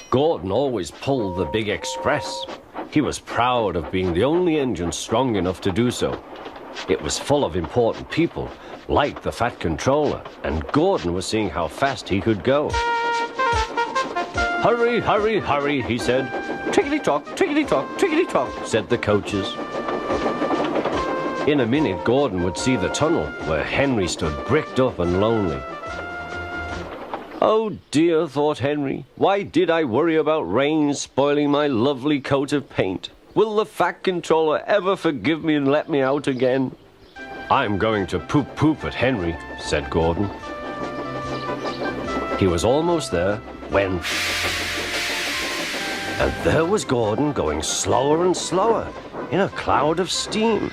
Gordon always pulled the big express. He was proud of being the only engine strong enough to do so. It was full of important people, like the Fat Controller, and Gordon was seeing how fast he could go. "Hurry, hurry, hurry," he said. "Tickety-tock, tickety-tock, tickety-tock," said the coaches. In a minute, Gordon would see the tunnel where Henry stood bricked up and lonely. "Oh dear," thought Henry, "why did I worry about rain spoiling my lovely coat of paint? Will the Fat Controller ever forgive me and let me out again?" "I'm going to poop at Henry," said Gordon. He was almost there when... And there was Gordon going slower and slower in a cloud of steam.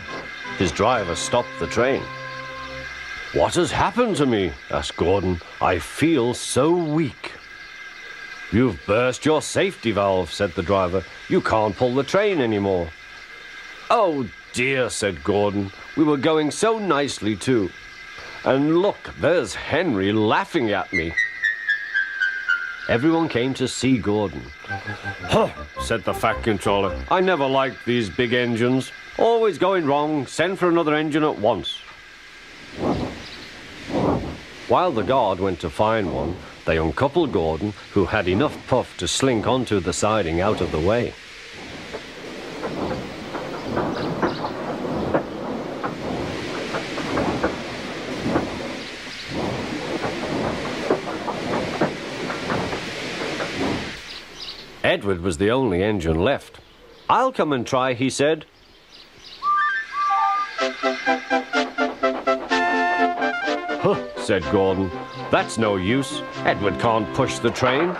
His driver stopped the train. "What has happened to me?" asked Gordon. "I feel so weak." "You've burst your safety valve," said the driver. "You can't pull the train anymore." "Oh dear," said Gordon. "We were going so nicely too. And look, there's Henry laughing at me." Everyone came to see Gordon. "Huh," said the Fat Controller. "I never liked these big engines. Always going wrong. Send for another engine at once." While the guard went to find one, they uncoupled Gordon, who had enough puff to slink onto the siding out of the way. Edward was the only engine left. "I'll come and try," he said. "Huh," said Gordon. "That's no use. Edward can't push the train."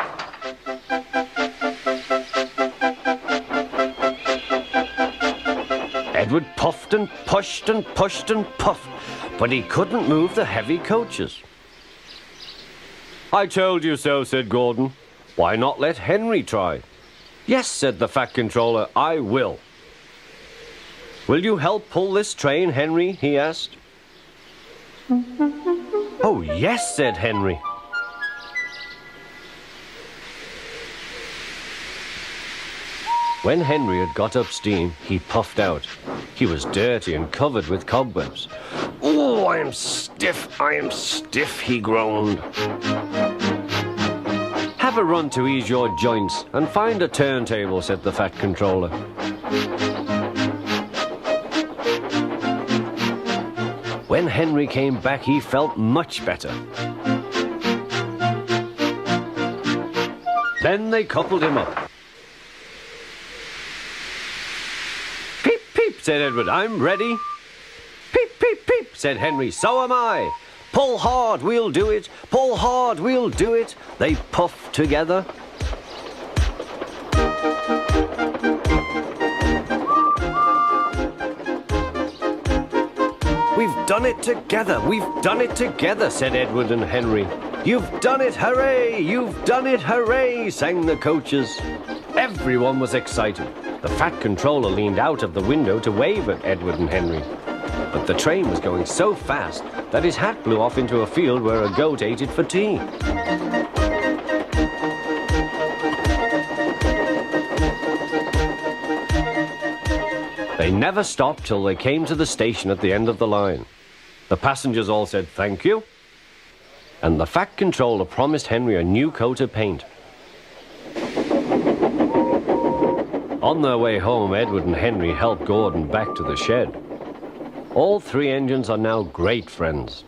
Edward puffed and pushed and pushed and puffed, but he couldn't move the heavy coaches. "I told you so," said Gordon. "Why not let Henry try?" "Yes," said the Fat Controller, "I will." "Will you help pull this train, Henry?" he asked. "Oh, yes," said Henry. When Henry had got up steam, he puffed out. He was dirty and covered with cobwebs. "Oh, I am stiff," he groaned. "Have a run to ease your joints and find a turntable," said the Fat Controller. When Henry came back, he felt much better. Then they coupled him up. "Peep, peep," said Edward, "I'm ready." "Peep, peep, peep," said Henry, "so am I." "Pull hard, we'll do it. Pull hard, we'll do it." They puffed together. "We've done it together, we've done it together," said Edward and Henry. "You've done it, hooray! You've done it, hooray!" sang the coaches. Everyone was excited. The Fat Controller leaned out of the window to wave at Edward and Henry. But the train was going so fast that his hat blew off into a field where a goat ate it for tea. They never stopped till they came to the station at the end of the line. The passengers all said thank you, and the Fat Controller promised Henry a new coat of paint. On their way home, Edward and Henry helped Gordon back to the shed. All three engines are now great friends.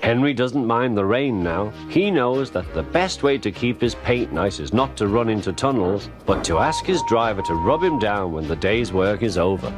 Henry doesn't mind the rain now. He knows that the best way to keep his paint nice is not to run into tunnels, but to ask his driver to rub him down when the day's work is over.